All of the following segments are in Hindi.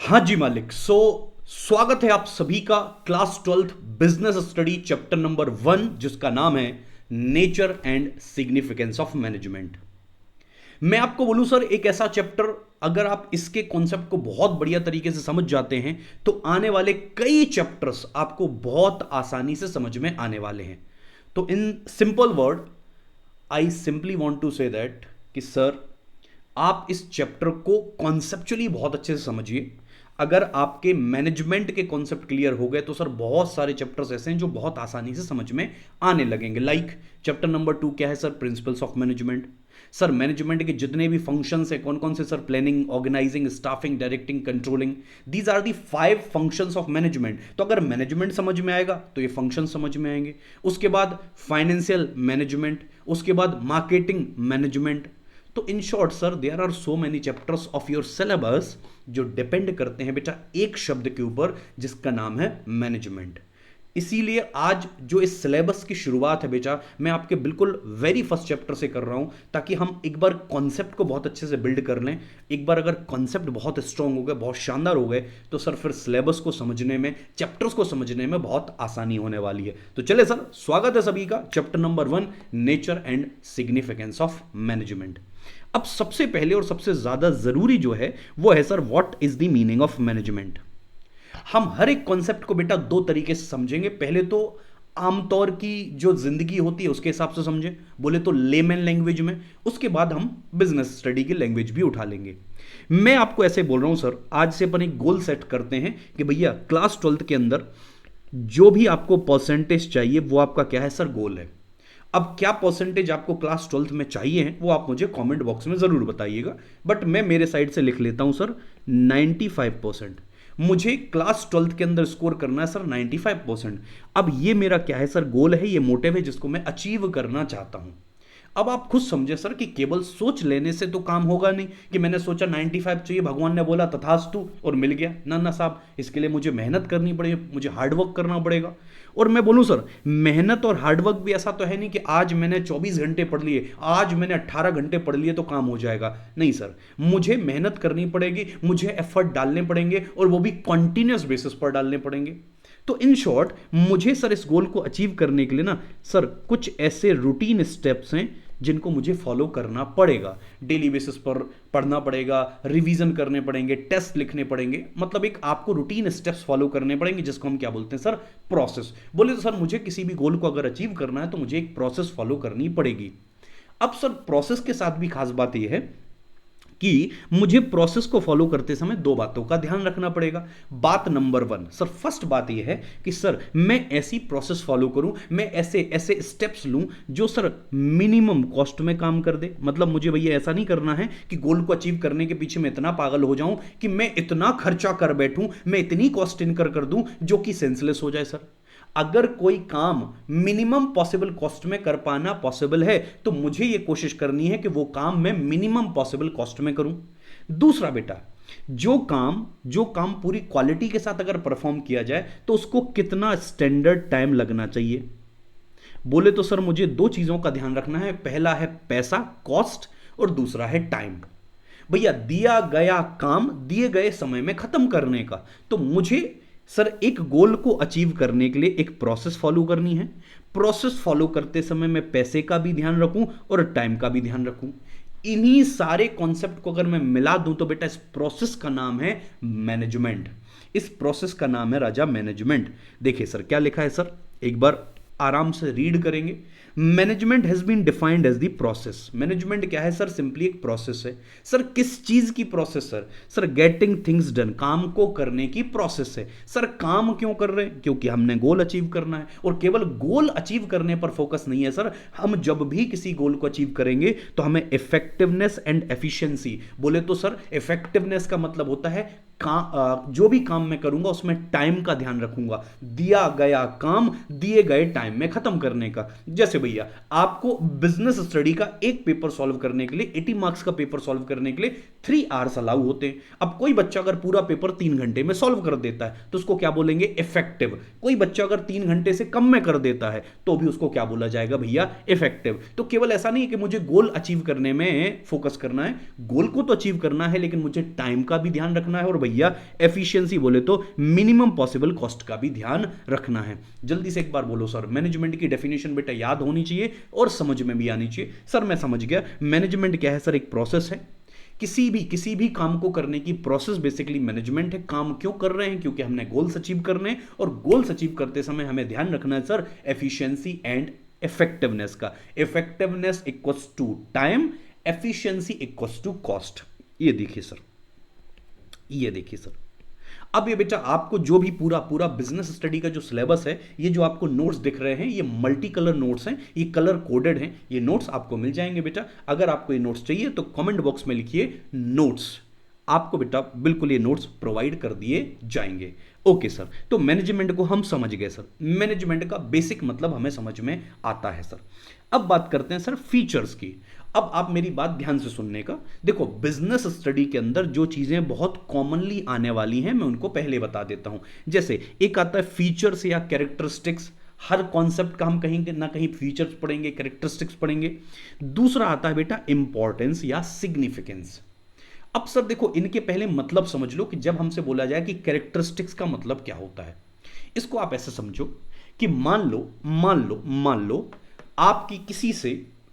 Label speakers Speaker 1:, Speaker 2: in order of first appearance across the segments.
Speaker 1: हाँ जी मालिक। स्वागत है आप सभी का class 12th business study chapter number 1 जिसका नाम है nature and significance of management. मैं आपको बोलूं सर, एक ऐसा चैप्टर अगर आप इसके कॉन्सेप्ट को बहुत बढ़िया तरीके से समझ जाते हैं तो आने वाले कई चैप्टर्स आपको बहुत आसानी से समझ में आने वाले हैं। तो in simple word I simply want to say that कि सर, आप इस चैप्टर को कॉन्सेप्चुअली बहुत अच्छे से समझिए। अगर आपके मैनेजमेंट के कॉन्सेप्ट क्लियर हो गए तो सर बहुत सारे चैप्टर्स ऐसे हैं जो बहुत आसानी से समझ में आने लगेंगे। लाइक चैप्टर नंबर 2 क्या है sir? Principles of management. Sir management के जितने भी फंक्शंस हैं कौन कौन से sir? Planning, organising, staffing, directing, controlling. These are the 5 functions of management. तो अगर मैनेजमेंट समझ में आएगा तो ये फंक्शन समझ में आएंगे। उसके बाद फाइनेंशियल मैनेजमेंट, उसके बाद मार्केटिंग मैनेजमेंट। तो in short sir, there are so many chapters of your syllabus जो डिपेंड करते हैं बेटा एक शब्द के ऊपर जिसका नाम है मैनेजमेंट। इसीलिए आज जो इस सिलेबस की शुरुआत है बेटा, मैं आपके बिल्कुल वेरी फर्स्ट चैप्टर से कर रहा हूं ताकि हम एक बार कॉन्सेप्ट को बहुत अच्छे से बिल्ड कर लें। एक बार अगर कॉन्सेप्ट बहुत स्ट्रांग हो गए, बहुत शानदार हो गए, तो सर फिर सिलेबस को समझने में, चैप्टर्स को समझने में बहुत आसानी होने वाली है। तो चले सर, स्वागत है सभी का chapter number 1 nature and significance of management. अब सबसे पहले और सबसे ज्यादा जरूरी जो है वो है sir, what is the meaning of management. हम हर एक कॉन्सेप्ट को बेटा दो तरीके से समझेंगे। पहले तो आमतौर की जो जिंदगी होती है उसके हिसाब से समझें, बोले तो लेमैन लैंग्वेज में। उसके बाद हम बिजनेस स्टडी की लैंग्वेज भी उठा लेंगे। मैं आपको ऐसे बोल रहा हूं सर, आज से अपन एक गोल सेट करते हैं कि भैया क्लास 12th के अंदर जो भी आपको परसेंटेज चाहिए वो आपका क्या है सर? गोल है। अब क्या परसेंटेज आपको क्लास 12th में चाहिए है वो आप मुझे कमेंट बॉक्स में ज़रूर बताइएगा। बट मैं मेरे साइड से लिख लेता हूं सर 95%। मुझे क्लास 12th के अंदर स्कोर करना है सर 95%। अब ये मेरा क्या है सर? गोल है, ये मोटिव है जिसको मैं अचीव करना चाहता हूं। अब आप खुद समझे सर कि केवल सोच लेने से तो काम होगा नहीं कि मैंने सोचा 95 चाहिए, भगवान ने बोला तथास्तु और मिल गया। ना ना साहब, इसके लिए मुझे मेहनत करनी पड़ेगी, मुझे हार्डवर्क करना पड़ेगा। और मैं बोलूं सर, मेहनत और हार्डवर्क भी ऐसा तो है नहीं कि आज मैंने 24 घंटे पढ़ लिए, आज मैंने 18 घंटे पढ़ लिए तो काम हो जाएगा। नहीं सर, मुझे मेहनत करनी पड़ेगी, मुझे एफर्ट डालने पड़ेंगे और वो भी कॉन्टिन्यूस बेसिस पर डालने पड़ेंगे। तो इन शॉर्ट, मुझे सर इस गोल को अचीव करने के लिए ना सर कुछ ऐसे रूटीन स्टेप्स हैं जिनको मुझे फॉलो करना पड़ेगा। डेली बेसिस पर पढ़ना पड़ेगा, रिवीजन करने पड़ेंगे, टेस्ट लिखने पड़ेंगे। मतलब एक आपको रूटीन स्टेप्स फॉलो करने पड़ेंगे जिसको हम क्या बोलते हैं सर? प्रोसेस। बोले तो सर मुझे किसी भी गोल को अगर अचीव करना है तो मुझे एक प्रोसेस फॉलो करनी पड़ेगी। अब सर प्रोसेस के साथ भी खास बात यह है कि मुझे प्रोसेस को फॉलो करते समय दो बातों का ध्यान रखना पड़ेगा। बात नंबर 1 सर, फर्स्ट बात यह है कि सर मैं ऐसी प्रोसेस फॉलो करूं, मैं ऐसे ऐसे स्टेप्स लूं जो सर मिनिमम कॉस्ट में काम कर दे। मतलब मुझे भैया ऐसा नहीं करना है कि गोल को अचीव करने के पीछे मैं इतना पागल हो जाऊं कि मैं इतना खर्चा कर बैठूं, मैं इतनी कॉस्ट इनकर कर दूं जो कि सेंसलेस हो जाए। सर अगर कोई काम मिनिमम पॉसिबल कॉस्ट में कर पाना पॉसिबल है तो मुझे यह कोशिश करनी है कि वो काम मैं मिनिमम पॉसिबल कॉस्ट में करूं। दूसरा बेटा, जो काम पूरी क्वालिटी के साथ अगर परफॉर्म किया जाए तो उसको कितना स्टैंडर्ड टाइम लगना चाहिए। बोले तो सर मुझे दो चीजों का ध्यान रखना है। पहला है पैसा, कॉस्ट, और दूसरा है टाइम। भैया दिया गया काम दिए गए समय में खत्म करने का, तो मुझे सर एक गोल को अचीव करने के लिए एक प्रोसेस फॉलो करनी है। प्रोसेस फॉलो करते समय मैं पैसे का भी ध्यान रखूं और टाइम का भी ध्यान रखूं। इन्हीं सारे कॉन्सेप्ट को अगर मैं मिला दूं तो बेटा इस प्रोसेस का नाम है मैनेजमेंट। इस प्रोसेस का नाम है राजा मैनेजमेंट। देखिए सर क्या लिखा है सर, एक बार आराम से रीड करेंगे। Management has been defined as the process. Management क्या है सर? सिंपली एक प्रोसेस है। सर किस चीज की process sir? Sir getting things done, काम को करने की प्रोसेस है। सर काम क्यों कर रहे हैं? क्योंकि हमने गोल अचीव करना है। और केवल गोल अचीव करने पर फोकस नहीं है सर, हम जब भी किसी गोल को अचीव करेंगे तो हमें इफेक्टिवनेस एंड एफिशिएंसी। बोले तो सर इफेक्टिवनेस का मतलब होता है जो भी काम मैं करूंगा उसमें टाइम का ध्यान रखूंगा, दिया गया काम दिए गए टाइम में खत्म करने का। जैसे भैया आपको बिजनेस स्टडी का एक पेपर सॉल्व करने के लिए, 80 मार्क्स का पेपर सॉल्व करने के लिए 3 आवर्स अलाउ होते हैं। अब कोई बच्चा अगर पूरा पेपर 3 घंटे में सॉल्व कर देता है तो उसको क्या बोलेंगे? इफेक्टिव। कोई बच्चा अगर 3 घंटे से कम में कर देता है तो भी उसको क्या बोला जाएगा भैया? इफेक्टिव। तो केवल ऐसा नहीं है कि मुझे गोल अचीव करने में फोकस करना है, गोल को तो अचीव करना है लेकिन मुझे टाइम का भी ध्यान रखना है और भैया भैया एफिशिएंसी बोले तो मिनिमम पॉसिबल कॉस्ट का भी ध्यान रखना है। जल्दी से एक बार बोलो सर, मैनेजमेंट की डेफिनेशन बेटा याद होनी चाहिए और समझ में भी आनी चाहिए। सर मैं समझ गया, मैनेजमेंट क्या है सर? एक प्रोसेस है, किसी भी काम को करने की प्रोसेस बेसिकली मैनेजमेंट है। काम क्यों कर रहे हैं? क्योंकि हमने गोल्स अचीव करने हैं, और गोल्स अचीव करते समय हमें ध्यान रखना है सर एफिशिएंसी एंड इफेक्टिवनेस का। Effectiveness equals to time, efficiency equals to cost. ये देखिए सर, ये देखिए सर, अब ये बेटा आपको जो भी पूरा पूरा बिजनेस स्टडी का जो सिलेबस है, ये जो आपको नोट्स दिख रहे हैं, ये मल्टी कलर नोट्स हैं, ये कलर कोडेड हैं। ये नोट्स आपको मिल जाएंगे बेटा। अगर आपको ये नोट्स चाहिए तो कमेंट बॉक्स में लिखिए नोट्स, आपको बेटा बिल्कुल ये नोट्स प्रोवाइड कर दिए जाएंगे। ओके सर, तो मैनेजमेंट को हम समझ गए सर, मैनेजमेंट का बेसिक मतलब हमें समझ में आता है सर। अब बात करते हैं सर फीचर्स की। अब आप मेरी बात ध्यान से सुनने का। देखो, बिजनेस स्टडी के अंदर जो चीजें बहुत कॉमनली आने वाली हैं मैं उनको पहले बता देता हूं। जैसे एक आता है फीचर्स या कैरेक्टरिस्टिक्स, हर कॉन्सेप्ट का हम कहीं ना कहीं फीचर्स पढ़ेंगे, कैरेक्टरिस्टिक्स पढ़ेंगे। दूसरा आता है बेटा इंपॉर्टेंस या सिग्निफिकेंस। अब सर देखो, इनके पहले मतलब समझ लो कि जब हमसे बोला जाए कि कैरेक्टरिस्टिक्स का मतलब क्या होता है, इसको आप ऐसे समझो कि मान लो आपकी किसी से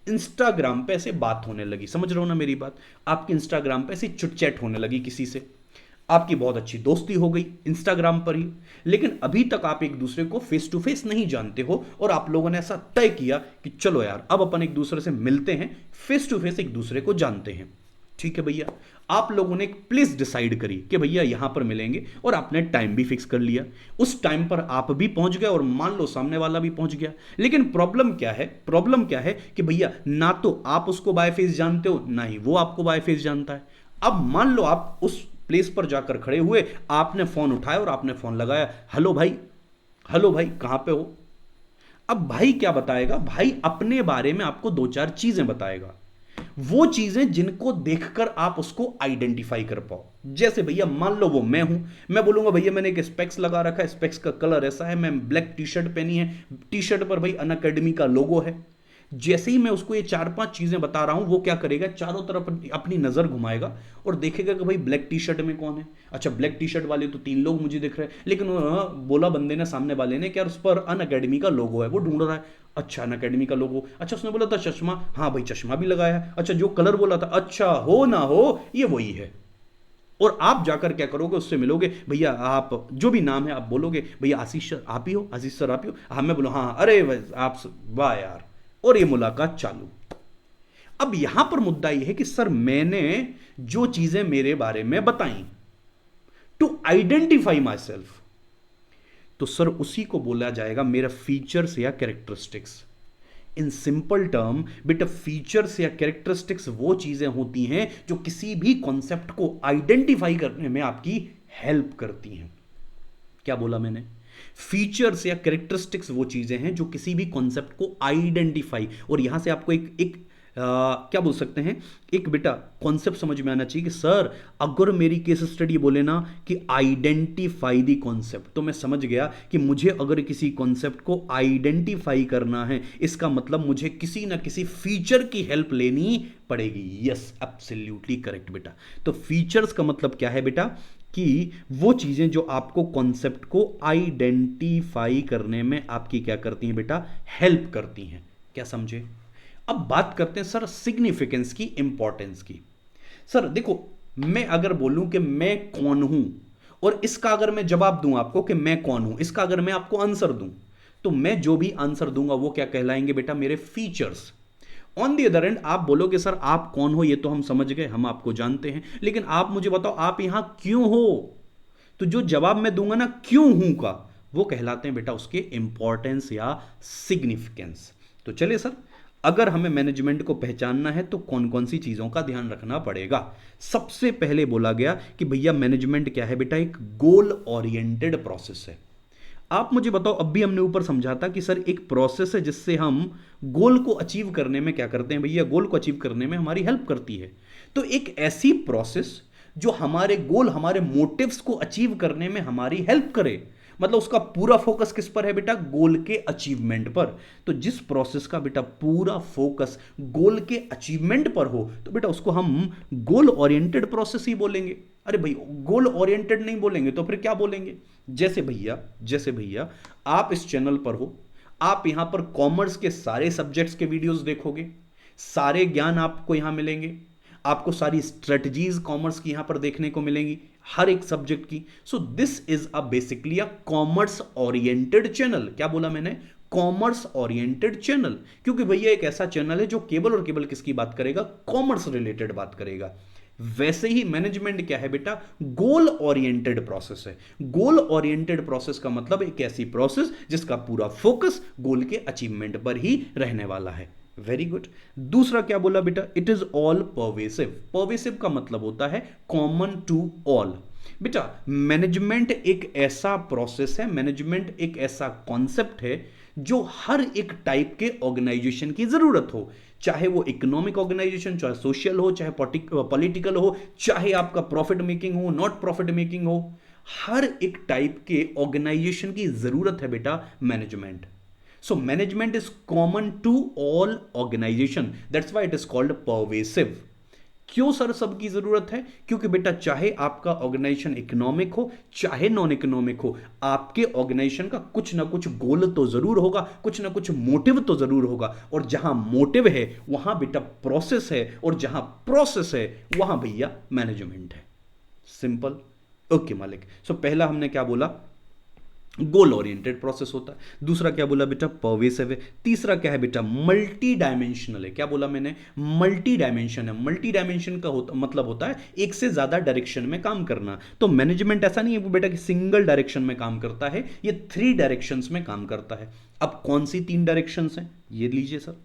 Speaker 1: इंस्टाग्राम पे ऐसे बात होने लगी, समझ रहे हो ना मेरी बात? आपकी इंस्टाग्राम पे ऐसे चिटचैट होने लगी किसी से, आपकी बहुत अच्छी दोस्ती हो गई इंस्टाग्राम पर ही, लेकिन अभी तक आप एक दूसरे को फेस टू फेस नहीं जानते हो, और आप लोगों ने ऐसा तय किया कि चलो यार अब अपन एक दूसरे से मिलते हैं, फेस टू फेस एक दूसरे को जानते हैं। ठीक है भैया, आप लोगों ने एक प्लेस डिसाइड करी कि भैया यहां पर मिलेंगे, और आपने टाइम भी फिक्स कर लिया। उस टाइम पर आप भी पहुंच गए और मान लो सामने वाला भी पहुंच गया। लेकिन प्रॉब्लम क्या है? प्रॉब्लम क्या है कि भैया ना तो आप उसको बाय फेस जानते हो, ना ही वो आपको बाय फेस जानता है। अब मान लो आप उस प्लेस पर जाकर खड़े हुए, आपने फोन उठाया और आपने फोन लगाया, हेलो भाई कहां पे हो? अब भाई क्या बताएगा? भाई अपने बारे में आपको दो चार चीजें बताएगा, वो चीजें जिनको देखकर आप उसको आइडेंटिफाई कर पाओ। जैसे भैया मान लो वो मैं हूं, मैं बोलूंगा भैया मैंने एक स्पेक्स लगा रखा है, स्पेक्स का कलर ऐसा है, मैं ब्लैक टी शर्ट पहनी है, टी शर्ट पर भाई अनअकैडमी का लोगो है। जैसे ही मैं उसको ये चार पांच चीजें बता रहा हूं, वो क्या करेगा? चारों तरफ अपनी नजर घुमाएगा और देखेगा कि भाई ब्लैक टी शर्ट में कौन है। अच्छा, ब्लैक टी शर्ट वाले तो तीन लोग मुझे दिख रहे हैं, लेकिन बोला बंदे ने, सामने वाले ने, क्या उस पर अनअकैडमी का लोगो है, वो ढूंढ रहा है। अच्छा, अनअकैडमी का लोगो, अच्छा उसने बोला था चश्मा, हाँ भाई चश्मा भी लगाया है। अच्छा, जो कलर बोला था, अच्छा हो ना हो ये वही है। और आप जाकर क्या करोगे? उससे मिलोगे, भैया आप जो भी नाम है आप बोलोगे, भैया आशीष सर आप ही हो, आशीष सर आप ही हो? हाँ मैं बोलो हाँ, अरे आप, वाह यार, और ये मुलाकात चालू। अब यहां पर मुद्दा यह है कि सर मैंने जो चीजें मेरे बारे में बताई टू आइडेंटिफाई माई सेल्फ, तो सर उसी को बोला जाएगा मेरा फीचर्स या कैरेक्टरिस्टिक्स। इन सिंपल टर्म बेटा, फीचर्स या कैरेक्टरिस्टिक्स वो चीजें होती हैं जो किसी भी कॉन्सेप्ट को आइडेंटिफाई करने में आपकी हेल्प करती हैं। क्या बोला मैंने? फीचर्स या कैरेक्टरिस्टिक्स वो चीजें हैं जो किसी भी कॉन्सेप्ट को आइडेंटिफाई, और यहां से आपको एक क्या बोल सकते हैं, एक बेटा कॉन्सेप्ट समझ में आना चाहिए कि सर अगर मेरी केस स्टडी बोले ना कि आइडेंटिफाई दी कॉन्सेप्ट, तो मैं समझ गया कि मुझे अगर किसी कॉन्सेप्ट को आइडेंटिफाई करना है, इसका मतलब मुझे किसी ना किसी फीचर की हेल्प लेनी पड़ेगी। यस, एब्सोल्युटली करेक्ट बेटा। तो फीचर्स का मतलब क्या है बेटा? कि वो चीजें जो आपको कॉन्सेप्ट को आइडेंटिफाई करने में आपकी क्या करती हैं बेटा? हेल्प करती हैं। क्या समझे? अब बात करते हैं सर सिग्निफिकेंस की, इंपॉर्टेंस की। सर देखो, मैं अगर बोलूं कि मैं कौन हूं, और इसका अगर मैं जवाब दूं आपको कि मैं कौन हूं, इसका अगर मैं आपको आंसर दूं, तो मैं जो भी आंसर दूंगा वो क्या कहलाएंगे बेटा? मेरे features. On the other and आप बोलोगे सर आप कौन हो, ये तो हम समझ गए, हम आपको जानते हैं, लेकिन आप मुझे बताओ आप यहां क्यों हो? तो जो जवाब मैं दूंगा ना क्यों हूं का, वो कहलाते हैं बेटा उसके इंपॉर्टेंस या सिग्निफिकेंस। तो चलिए सर, अगर हमें मैनेजमेंट को पहचानना है तो कौन कौन सी चीजों का ध्यान रखना पड़ेगा? सबसे पहले बोला गया कि भैया मैनेजमेंट क्या है बेटा? एक गोल ओरिएंटेड प्रोसेस है। आप मुझे बताओ, अब भी हमने ऊपर समझा था कि सर एक प्रोसेस है जिससे हम गोल को अचीव करने में क्या करते हैं भैया? गोल को अचीव करने में हमारी हेल्प करती है। तो एक ऐसी प्रोसेस जो हमारे गोल, हमारे मोटिव्स को अचीव करने में हमारी हेल्प करे, मतलब उसका पूरा फोकस किस पर है बेटा? गोल के अचीवमेंट पर। तो जिस प्रोसेस का बेटा पूरा फोकस गोल के अचीवमेंट पर हो तो बेटा उसको हम गोल ओरिएंटेड प्रोसेस ही बोलेंगे। अरे भाई गोल ओरिएंटेड नहीं बोलेंगे तो फिर क्या बोलेंगे? जैसे भैया आप इस चैनल पर हो, आप यहां पर कॉमर्स के सारे सब्जेक्ट्स के वीडियोस देखोगे, सारे ज्ञान आपको यहां मिलेंगे, आपको सारी स्ट्रेटजीज कॉमर्स की यहां पर देखने को मिलेंगी हर एक सब्जेक्ट की। So this is a basically a commerce oriented channel. क्या बोला मैंने? Commerce oriented channel. क्योंकि भैया एक ऐसा चैनल है जो केवल और केवल किसकी बात करेगा? कॉमर्स रिलेटेड बात करेगा। वैसे ही मैनेजमेंट क्या है बेटा? गोल ओरिएंटेड प्रोसेस है। गोल ओरिएंटेड प्रोसेस का मतलब एक ऐसी प्रोसेस जिसका पूरा फोकस गोल के अचीवमेंट पर ही रहने वाला है। Very good. दूसरा क्या बोला बेटा? It is all pervasive. Pervasive का मतलब होता है कॉमन टू ऑल। बेटा मैनेजमेंट एक ऐसा प्रोसेस है, मैनेजमेंट एक ऐसा कॉन्सेप्ट है जो हर एक टाइप के ऑर्गेनाइजेशन की जरूरत हो, चाहे वो इकोनॉमिक ऑर्गेनाइजेशन, चाहे सोशल हो, चाहे पॉलिटिकल हो, चाहे आपका प्रॉफिट मेकिंग हो, नॉट प्रॉफिट मेकिंग हो, हर एक टाइप के ऑर्गेनाइजेशन की जरूरत है बेटा management. So management is common to all organization. That's why it is called pervasive. क्यों सर सबकी जरूरत है? क्योंकि बेटा चाहे आपका ऑर्गेनाइजेशन इकोनॉमिक हो चाहे नॉन इकोनॉमिक हो, आपके ऑर्गेनाइजेशन का कुछ ना कुछ गोल तो जरूर होगा, कुछ ना कुछ मोटिव तो जरूर होगा। और जहां मोटिव है वहां बेटा प्रोसेस है, और जहां प्रोसेस है वहां भैया मैनेजमेंट है। सिंपल। ओके मालिक। सो पहला हमने क्या बोला? गोल ओरिएंटेड प्रोसेस होता है। दूसरा क्या बोला बेटा? परवेसिव है। तीसरा क्या है बेटा? मल्टी डायमेंशनल है। क्या बोला मैंने? मल्टी डायमेंशन है। मल्टी डायमेंशन का मतलब होता है एक से ज्यादा डायरेक्शन में काम करना। तो मैनेजमेंट ऐसा नहीं है वो बेटा कि सिंगल डायरेक्शन में काम करता है, ये 3 डायरेक्शंस में काम करता है। अब कौन सी 3 डायरेक्शंस हैं ये लीजिए सर।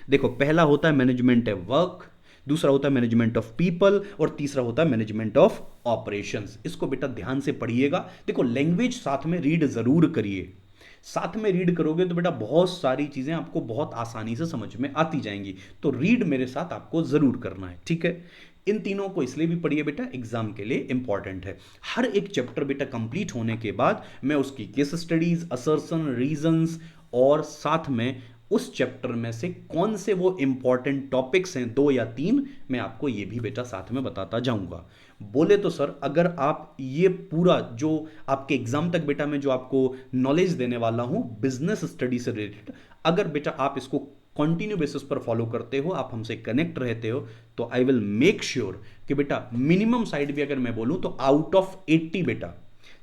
Speaker 1: देखो पहला होता है मैनेजमेंट है वर्क, दूसरा होता है मैनेजमेंट ऑफ पीपल, और तीसरा होता है मैनेजमेंट ऑफ ऑपरेशंस। इसको बेटा ध्यान से पढ़िएगा। देखो लैंग्वेज साथ में रीड जरूर करिए। साथ में रीड करोगे तो बेटा बहुत सारी चीजें आपको बहुत आसानी से समझ में आती जाएंगी। तो रीड मेरे साथ आपको जरूर करना है, ठीक है? इन तीनों को इसलिए भी पढ़िए बेटा एग्जाम के लिए इंपॉर्टेंट है। हर एक चैप्टर बेटा कंप्लीट होने के बाद मैं उसकी केस स्टडीज, असर्शन, रीजंस, और साथ में उस चैप्टर में से कौन से वो इंपॉर्टेंट टॉपिक्स हैं 2 या 3, मैं आपको ये भी बेटा साथ में बताता जाऊंगा। बोले तो सर अगर आप ये पूरा जो आपके एग्जाम तक बेटा मैं जो आपको नॉलेज देने वाला हूं बिजनेस स्टडी से रिलेटेड, अगर बेटा आप इसको कंटिन्यू बेसिस पर फॉलो करते हो, आप हमसे कनेक्ट रहते हो, तो आई विल मेक श्योर कि बेटा मिनिमम साइड भी अगर मैं बोलूं तो आउट ऑफ 80 बेटा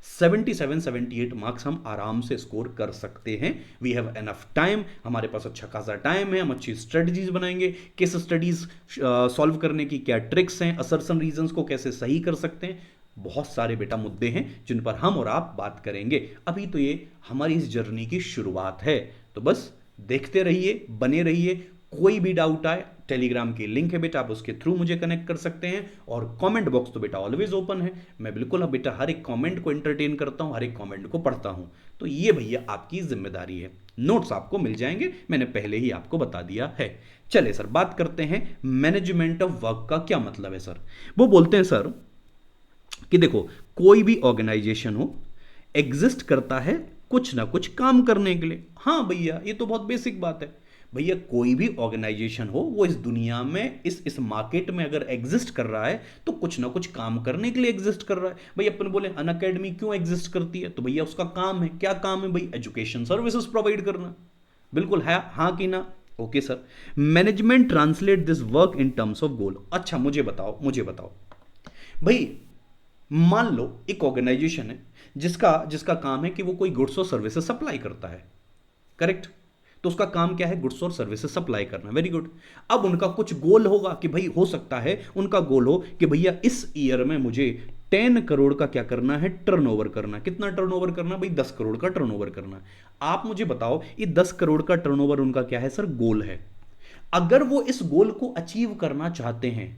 Speaker 1: 77-78 मार्क्स हम आराम से स्कोर कर सकते हैं। वी हैव एनफ टाइम, हमारे पास अच्छा खासा टाइम है, हम अच्छी स्ट्रेटजीज बनाएंगे, केस स्टडीज सॉल्व करने की क्या ट्रिक्स हैं, असर्शन रीजंस को कैसे सही कर सकते हैं, बहुत सारे बेटा मुद्दे हैं जिन पर हम और आप बात करेंगे। अभी तो ये हमारी इस जर्नी की शुरुआत है, तो बस देखते रहिए, बने रहिए। कोई भी डाउट आए टेलीग्राम की लिंक है बेटा, आप उसके थ्रू मुझे कनेक्ट कर सकते हैं, और कमेंट बॉक्स तो बेटा ऑलवेज ओपन है। मैं बिल्कुल अब बेटा हर एक कमेंट को एंटरटेन करता हूं, हर एक कमेंट को पढ़ता हूं। तो ये भैया आपकी जिम्मेदारी है। नोट्स आपको मिल जाएंगे, मैंने पहले ही आपको बता दिया है। चले सर बात करते हैं मैनेजमेंट ऑफ वर्क का क्या मतलब है सर। वो बोलते हैं सर कि देखो कोई भी ऑर्गेनाइजेशन हो एग्जिस्ट करता है कुछ ना कुछ काम करने के लिए। हाँ भैया ये तो बहुत बेसिक बात है। भैया कोई भी ऑर्गेनाइजेशन हो वो इस दुनिया में इस मार्केट में अगर एग्जिस्ट कर रहा है तो कुछ ना कुछ काम करने के लिए एग्जिस्ट कर रहा है। भैया अपन बोले अन अकेडमी क्यों एग्जिस्ट करती है, तो भैया उसका काम है, क्या काम है भाई? एजुकेशन सर्विसेज प्रोवाइड करना। बिल्कुल है, हाँ कि ना? Okay sir. Management translate this work in terms of goal. अच्छा मुझे बताओ भाई, मान लो एक ऑर्गेनाइजेशन है जिसका जिसका काम है कि वो कोई गुड्स और सर्विसेज सप्लाई करता है, करेक्ट? तो उसका काम क्या है? गुड्स और सर्विसेज सप्लाई करना। Very good. अब उनका कुछ गोल होगा कि भाई हो सकता है उनका गोल हो कि भैया इस ईयर में मुझे 10 करोड़ का क्या करना है? टर्नओवर करना। कितना टर्नओवर करना भाई? 10 करोड़ का टर्नओवर करना। आप मुझे बताओ ये 10 करोड़ का टर्नओवर उनका क्या है सर? गोल है। अगर वो इस गोल को अचीव करना चाहते हैं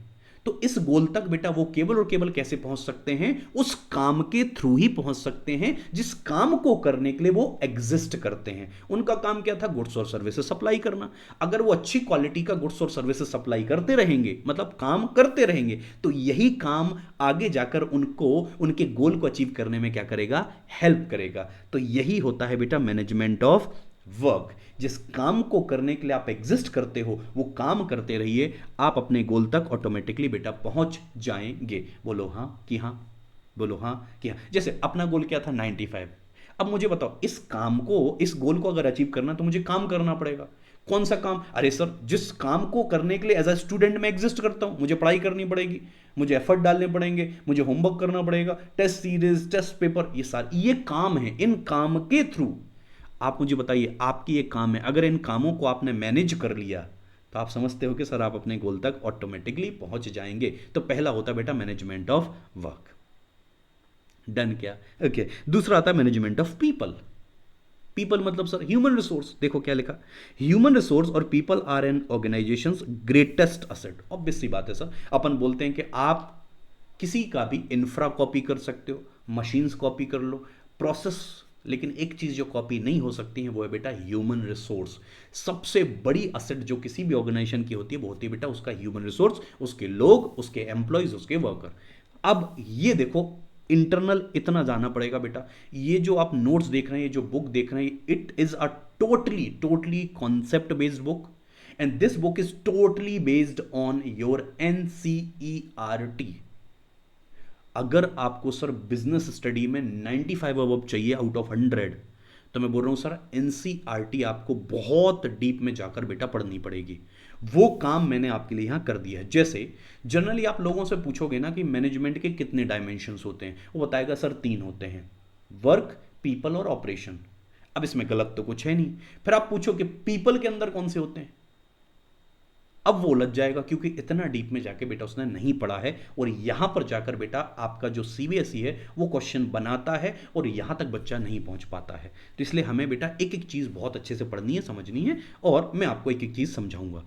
Speaker 1: तो इस गोल तक बेटा वो केवल और केवल कैसे पहुंच सकते हैं, उस काम के थ्रू ही पहुंच सकते हैं जिस काम को करने के लिए वो एग्जिस्ट करते हैं। उनका काम क्या था, गुड्स और सर्विसेज सप्लाई करना। अगर वो अच्छी क्वालिटी का गुड्स और सर्विसेज सप्लाई करते रहेंगे, मतलब काम करते रहेंगे, तो यही काम आगे जाकर उनको उनके गोल को अचीव करने में क्या करेगा, हेल्प करेगा। तो यही होता है बेटा मैनेजमेंट ऑफ वर्क। जिस काम को करने के लिए आप एग्जिस्ट करते हो वो काम करते रहिए, आप अपने गोल तक ऑटोमेटिकली बेटा पहुंच जाएंगे। बोलो हाँ कि हाँ, बोलो हाँ कि हाँ। जैसे अपना गोल क्या था, 95। अब मुझे बताओ, इस काम को, इस गोल को अगर अचीव करना तो मुझे काम करना पड़ेगा। कौन सा काम, अरे सर जिस काम को करने के लिए एज अ स्टूडेंट मैं एग्जिस्ट करता हूं, मुझे पढ़ाई करनी पड़ेगी, मुझे एफर्ट डालने पड़ेंगे, मुझे होमवर्क करना पड़ेगा, टेस्ट सीरीज, टेस्ट पेपर, ये सारे ये काम है। इन काम के थ्रू आप मुझे बताइए, आपकी ये काम है, अगर इन कामों को आपने मैनेज कर लिया तो आप समझते हो कि सर आप अपने गोल तक ऑटोमेटिकली पहुंच जाएंगे। तो पहला होता है बेटा मैनेजमेंट ऑफ वर्क। डन क्या, ओके। दूसरा आता है मैनेजमेंट ऑफ पीपल। पीपल मतलब सर ह्यूमन रिसोर्स। देखो क्या लिखा, ह्यूमन रिसोर्स और people are an organisation's greatest asset. Obvious सी बात है सर, अपन बोलते हैं कि आप किसी का भी इंफ्रा कॉपी कर सकते हो, मशीन्स कॉपी कर लो, प्रोसेस, लेकिन एक चीज जो कॉपी नहीं हो सकती है वो है बेटा ह्यूमन रिसोर्स। सबसे बड़ी असेट जो किसी भी ऑर्गेनाइजेशन की होती है वो होती है बेटा उसका ह्यूमन रिसोर्स, उसके लोग, उसके एम्प्लॉयज, उसके वर्कर। अब ये देखो, इंटरनल इतना जाना पड़ेगा बेटा, ये जो आप नोट्स देख रहे हैं, ये जो बुक देख रहे हैं, it is a totally totally concept based book, and this book is totally based on your NCERT. अगर आपको सर बिजनेस स्टडी में 95 अबव चाहिए आउट ऑफ 100, तो मैं बोल रहा हूं सर एनसीईआरटी आपको बहुत डीप में जाकर बेटा पढ़नी पड़ेगी। वो काम मैंने आपके लिए यहां कर दिया है। जैसे जनरली आप लोगों से पूछोगे ना कि मैनेजमेंट के कितने डायमेंशंस होते हैं, वो बताएगा सर 3 होते हैं, वर्क, पीपल और ऑपरेशन। अब इसमें गलत तो कुछ है नहीं। फिर आप पूछो कि पीपल के अंदर कौन से होते हैं, अब वो उलझ जाएगा, क्योंकि इतना डीप में जाके बेटा उसने नहीं पढ़ा है। और यहां पर जाकर बेटा आपका जो सीबीएसई है वो क्वेश्चन बनाता है और यहां तक बच्चा नहीं पहुंच पाता है। तो इसलिए हमें बेटा एक एक चीज बहुत अच्छे से पढ़नी है, समझनी है, और मैं आपको एक एक चीज समझाऊंगा।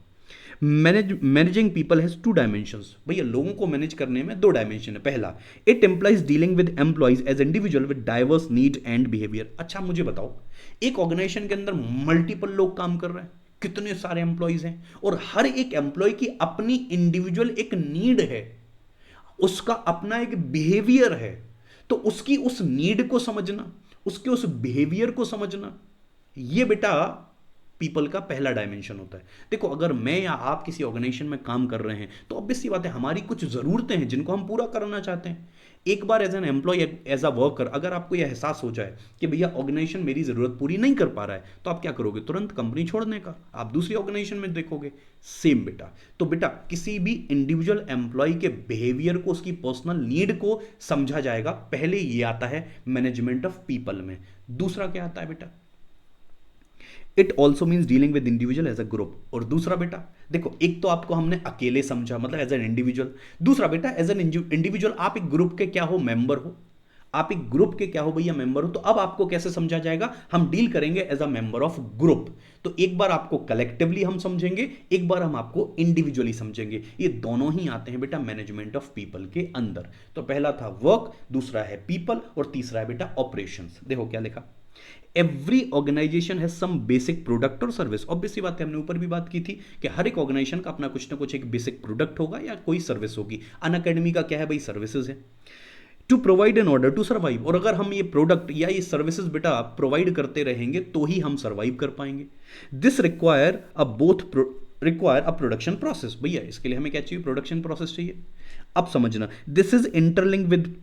Speaker 1: Managing people has 2 dimensions. भैया लोगों को मैनेज करने में 2 डायमेंशन है। पहला, it implies dealing with employees as individual with diverse need and behaviour. अच्छा मुझे बताओ, एक ऑर्गेनाइजेशन के अंदर मल्टीपल लोग काम कर रहे हैं, कितने सारे एम्प्लॉइज हैं, और हर एक एम्प्लॉय की अपनी इंडिविजुअल एक नीड है, उसका अपना एक बिहेवियर है। तो उसकी उस नीड को समझना, उसके उस बिहेवियर को समझना, ये बेटा पीपल का पहला डायमेंशन होता है। देखो अगर मैं या आप किसी ऑर्गेनाइजेशन में काम कर रहे हैं तो ऑब्वियस सी बात है हमारी कुछ ज़रूरतें हैं जिनको हम पूरा करना चाहते हैं। एक बार as an employee, as a worker, अगर आपको यह एहसास हो जाए कि भैया ऑर्गेनाइजेशन मेरी ज़रूरत पूरी नहीं कर पा रहा है, तो आप क्या करोगे, तुरंत कंपनी छोड़ने का, आप दूसरी ऑर्गेनाइजेशन में देखोगे। सेम बेटा, तो बेटा किसी भी इंडिविजुअल एम्प्लॉय के बिहेवियर को, उसकी पर्सनल नीड को समझा जाएगा। पहले ये आता है मैनेजमेंट ऑफ पीपल में। दूसरा क्या आता है बेटा, it also means dealing with individual as a group. और दूसरा बेटा देखो, एक तो आपको हमने अकेले समझा, मतलब एज एन इंडिविजुअल। दूसरा बेटा एज एन इंडिविजुअल आप एक ग्रुप के क्या हो, मेंबर हो। आप एक ग्रुप के क्या हो भैया, मेंबर हो। तो अब आपको कैसे समझा जाएगा, हम डील करेंगे as a member of group. तो एक बार आपको कलेक्टिवली हम समझेंगे, एक बार हम आपको इंडिविजुअली समझेंगे। ये दोनों ही आते हैं बेटा मैनेजमेंट ऑफ पीपल के अंदर। तो पहला था वर्क, दूसरा है पीपल, और तीसरा है बेटा ऑपरेशंस। देखो क्या लिखा, every organization has some basic product और सर्विस। ऑब्वियसली बात है, हमने ऊपर भी बात की थी कि हर एक ऑर्गेनाइजेशन का अपना कुछ ना कुछ एक बेसिक प्रोडक्ट होगा या कोई सर्विस होगी। अन अकेडमी का क्या है भाई, सर्विसेज है। To provide in order to survive, और अगर हम ये प्रोडक्ट या ये सर्विसेज बेटा प्रोवाइड करते रहेंगे तो ही हम सर्वाइव कर पाएंगे। This require a production process. भैया इसके लिए हमें क्या चाहिए, प्रोडक्शन प्रोसेस चाहिए। अब समझना, this is interlink with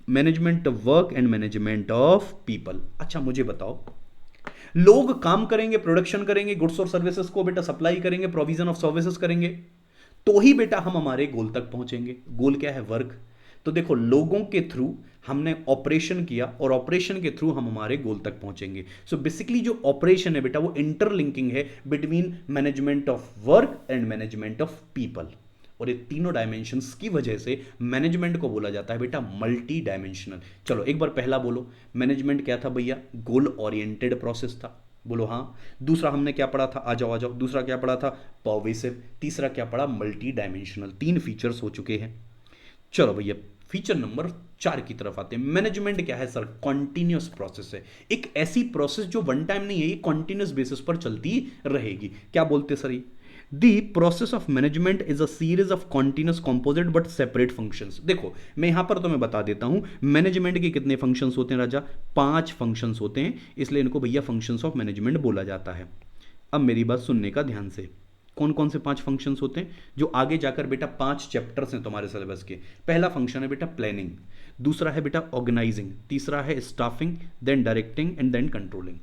Speaker 1: management of work and management of people. अच्छा मुझे बताओ, लोग काम करेंगे, प्रोडक्शन करेंगे, गुड्स और सर्विसेज को बेटा सप्लाई करेंगे, प्रोविजन ऑफ सर्विसेज करेंगे, तो ही बेटा हम हमारे गोल तक पहुंचेंगे। गोल क्या है, वर्क। तो देखो लोगों के थ्रू हमने ऑपरेशन किया और ऑपरेशन के थ्रू हम हमारे गोल तक पहुंचेंगे। सो बेसिकली जो ऑपरेशन है बेटा वो इंटरलिंकिंग है between management of work and management of people. और ये तीनों डायमेंशंस की वजह से मैनेजमेंट को बोला जाता है बेटा मल्टी डायमेंशनल। चलो एक बार पहला बोलो, मैनेजमेंट क्या था भैया, गोल ओरिएंटेड प्रोसेस था। बोलो हाँ। दूसरा हमने क्या पढ़ा था, आ जाओ आ जाओ, दूसरा क्या पढ़ा था, पर्वेसिव। तीसरा क्या पढ़ा, मल्टी डायमेंशनल। 3 फीचर्स हो चुके हैं। चलो भैया फीचर नंबर 4 की तरफ आते हैं। मैनेजमेंट क्या है सर, कॉन्टिन्यूस प्रोसेस है। एक ऐसी प्रोसेस जो वन टाइम नहीं है, ये कॉन्टिन्यूस बेसिस पर चलती रहेगी। क्या बोलते हैं सर ये, the process of management is a series of continuous composite but separate functions. देखो मैं यहां पर तुम्हें बता देता हूं मैनेजमेंट के कितने फंक्शंस होते हैं राजा, 5 फंक्शंस होते हैं, इसलिए इनको भैया फंक्शंस ऑफ मैनेजमेंट बोला जाता है। अब मेरी बात सुनने का ध्यान से, कौन कौन से 5 फंक्शंस होते हैं जो आगे जाकर बेटा 5 चैप्टर्स हैं तुम्हारे सिलेबस के। पहला फंक्शन है बेटा प्लानिंग, दूसरा है बेटा ऑर्गेनाइजिंग, तीसरा है staffing, then directing and then controlling.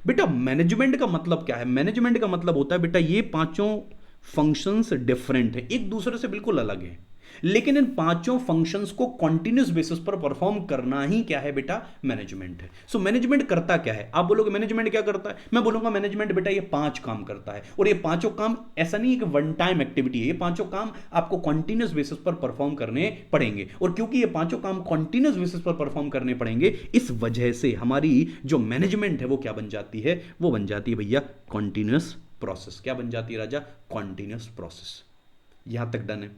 Speaker 1: बेटा मैनेजमेंट का मतलब क्या है, मैनेजमेंट का मतलब होता है बेटा ये पांचों फंक्शंस डिफरेंट है, एक दूसरे से बिल्कुल अलग है, लेकिन इन पांचों फंक्शंस को कॉन्टिन्यूस बेसिस पर परफॉर्म करना ही क्या है बेटा, मैनेजमेंट है। सो मैनेजमेंट करता क्या है, आप बोलोगे मैनेजमेंट क्या करता है, मैं बोलूंगा मैनेजमेंट बेटा ये 5 काम करता है, और ये पांचों काम ऐसा नहीं है कि वन टाइम एक्टिविटी है, ये पांचों काम आपको कॉन्टिन्यूस बेसिस पर परफॉर्म करने पड़ेंगे। और क्योंकि ये पांचों काम कॉन्टिन्यूस बेसिस पर परफॉर्म करने पड़ेंगे, इस वजह से हमारी जो मैनेजमेंट है वो क्या बन जाती है, वो बन जाती है भैया कॉन्टिन्यूस प्रोसेस। क्या बन जाती है राजा, कॉन्टिन्यूस प्रोसेस। यहां तक डन है।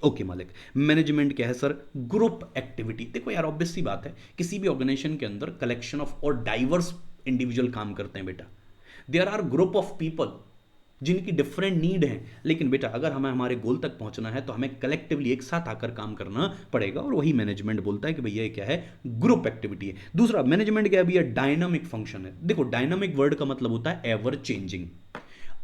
Speaker 1: ओके मालिक, मैनेजमेंट क्या है सर, ग्रुप एक्टिविटी। देखो यार ऑब्वियस सी बात है, किसी भी ऑर्गेनाइजेशन के अंदर कलेक्शन ऑफ और डाइवर्स इंडिविजुअल काम करते हैं बेटा। There are group of people जिनकी डिफरेंट नीड है, लेकिन बेटा अगर हमें हमारे गोल तक पहुंचना है तो हमें कलेक्टिवली एक साथ आकर काम करना पड़ेगा, और वही मैनेजमेंट बोलता है कि भैया ये क्या है, ग्रुप एक्टिविटी है। दूसरा मैनेजमेंट क्या है भैया, डायनामिक फंक्शन है। देखो डायनामिक वर्ड का मतलब होता है एवर चेंजिंग।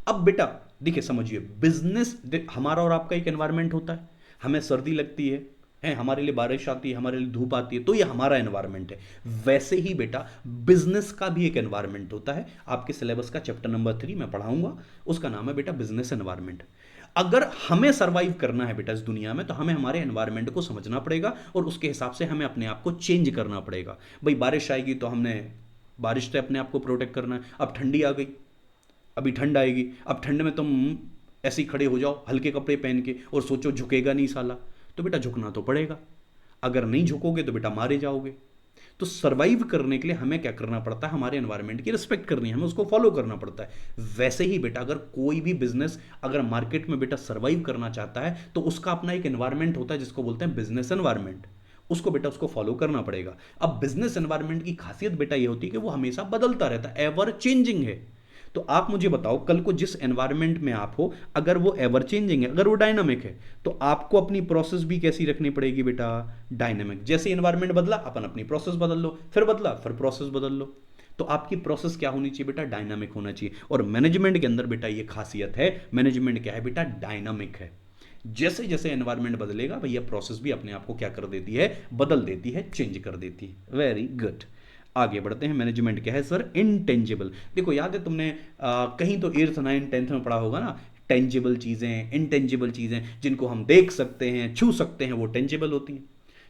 Speaker 1: अब बेटा देखिए समझिए, बिजनेस हमारा और आपका एक एनवायरमेंट होता है, हमें सर्दी लगती है हमारे लिए बारिश आती है, हमारे लिए धूप आती है, तो ये हमारा एनवायरनमेंट है। वैसे ही बेटा बिजनेस का भी एक एनवायरनमेंट होता है। आपके सिलेबस का चैप्टर नंबर 3 मैं पढ़ाऊंगा, उसका नाम है बेटा बिजनेस एनवायरनमेंट। अगर हमें सर्वाइव करना है बेटा इस दुनिया में, तो हमें हमारे एनवायरनमेंट को समझना पड़ेगा, और उसके हिसाब से हमें अपने आप को चेंज करना पड़ेगा। भाई बारिश आएगी तो हमने बारिश से अपने आप को प्रोटेक्ट करना है। अब ठंडी आ गई, अभी ठंड आएगी, अब ठंड में तुम ऐसे ही खड़े हो जाओ हल्के कपड़े पहन के और सोचो झुकेगा नहीं साला, तो बेटा झुकना तो पड़ेगा। अगर नहीं झुकोगे तो बेटा मारे जाओगे। तो सर्वाइव करने के लिए हमें क्या करना पड़ता है, हमारे एनवायरनमेंट की रिस्पेक्ट करनी है, हमें उसको फॉलो करना पड़ता है। वैसे ही बेटा अगर कोई भी बिजनेस अगर मार्केट में बेटा सर्वाइव करना चाहता है, तो उसका अपना एक एनवायरनमेंट होता है जिसको बोलते हैं बिजनेस एनवायरनमेंट। उसको बेटा उसको फॉलो करना पड़ेगा। अब बिजनेस एनवायरनमेंट की खासियत बेटा ये होती है कि वो हमेशा बदलता रहता है, एवर चेंजिंग है। तो आप मुझे बताओ कल को जिस एनवायरनमेंट में आप हो, अगर वो एवर चेंजिंग है, अगर वो डायनामिक है, तो आपको अपनी प्रोसेस भी कैसी रखनी पड़ेगी बेटा, डायनामिक। जैसे एनवायरनमेंट बदला अपन अपनी प्रोसेस बदल लो, फिर बदला फिर प्रोसेस बदल लो। तो आपकी प्रोसेस क्या होनी चाहिए बेटा, डायनामिक होना चाहिए। और मैनेजमेंट के अंदर बेटा ये खासियत है, मैनेजमेंट क्या है बेटा, डायनामिक है। जैसे जैसे एनवायरनमेंट बदलेगा भैया प्रोसेस भी अपने आप को क्या कर देती है, बदल देती है, चेंज कर देती है। वेरी गुड, आगे बढ़ते हैं। मैनेजमेंट क्या है सर, इनटेंजिबल। देखो याद है तुमने कहीं तो 8th 9th 10th में पढ़ा होगा ना, टेंजिबल चीज़ें, इनटेंजिबल चीज़ें, जिनको हम देख सकते हैं छू सकते हैं वो टेंजिबल होती हैं,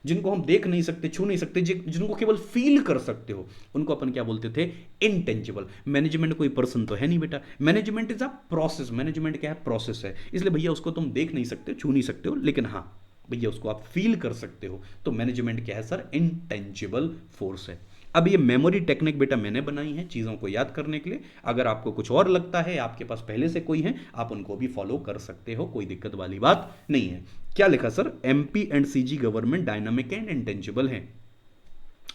Speaker 1: जिनको हम देख नहीं सकते छू नहीं सकते, जिनको केवल फील कर सकते हो, उनको अपन क्या बोलते थे, इनटेंजिबल। मैनेजमेंट कोई पर्सन तो है नहीं बेटा, management is a process. Management क्या है, प्रोसेस है, इसलिए भैया उसको तुम देख नहीं सकते छू नहीं सकते हो, लेकिन हाँ भैया उसको आप फील कर सकते हो। तो मैनेजमेंट क्या है सर, इनटेंजिबल फोर्स है। अब ये मेमोरी टेक्निक बेटा मैंने बनाई है चीज़ों को याद करने के लिए। अगर आपको कुछ और लगता है, आपके पास पहले से कोई है, आप उनको भी फॉलो कर सकते हो, कोई दिक्कत वाली बात नहीं है। क्या लिखा sir, MP and CG government dynamic and intangible है।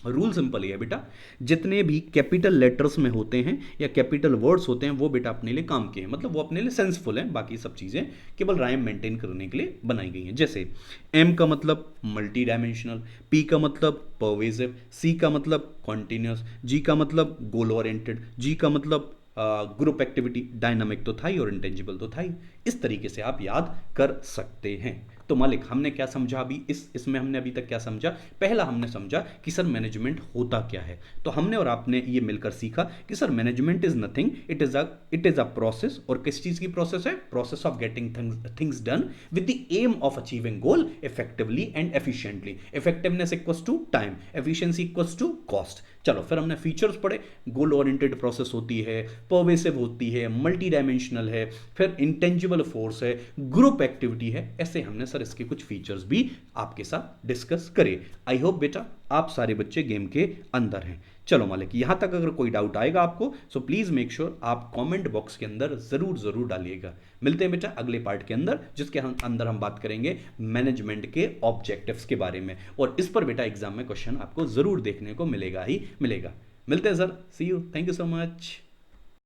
Speaker 1: रूल सिंपल ही है बेटा, जितने भी कैपिटल लेटर्स में होते हैं या कैपिटल वर्ड्स होते हैं वो बेटा अपने लिए काम के हैं, मतलब वो अपने लिए सेंसफुल हैं। बाकी सब चीज़ें केवल राइम मेंटेन करने के लिए बनाई गई हैं। जैसे एम का मतलब मल्टी डायमेंशनल, पी का मतलब परवेसिव, सी का मतलब कॉन्टिन्यूस, जी का मतलब गोल ओरिएंटेड, जी का मतलब ग्रुप एक्टिविटी। डायनामिक तो था ही और इंटेंजिबल तो था ही। इस तरीके से आप याद कर सकते हैं। तो मालिक हमने क्या समझा अभी, इसमें हमने अभी तक क्या समझा, पहला हमने समझा कि सर मैनेजमेंट होता क्या है। तो हमने और आपने ये मिलकर सीखा कि sir management is nothing, it is a process. और किस चीज की प्रोसेस है, process of getting things done with the aim of achieving goal effectively and efficiently. Effectiveness equals to time, efficiency equals to cost. चलो फिर हमने फीचर्स पढ़े, गोल ओरिएंटेड प्रोसेस होती है, परवेसिव होती है, मल्टी डायमेंशनल है, फिर इंटेंजिबल फोर्स है, ग्रुप एक्टिविटी है। ऐसे हमने सर इसके कुछ फीचर्स भी आपके साथ डिस्कस करें। आई होप बेटा आप सारे बच्चे गेम के अंदर हैं। चलो मालिक, यहां तक अगर कोई डाउट आएगा आपको सो प्लीज मेक श्योर आप कमेंट बॉक्स के अंदर जरूर जरूर डालिएगा। मिलते हैं बेटा अगले पार्ट के अंदर, जिसके अंदर हम बात करेंगे मैनेजमेंट के ऑब्जेक्टिव्स के बारे में, और इस पर बेटा एग्जाम में क्वेश्चन आपको जरूर देखने को मिलेगा ही मिलेगा। मिलते हैं sir, see you, thank you so much.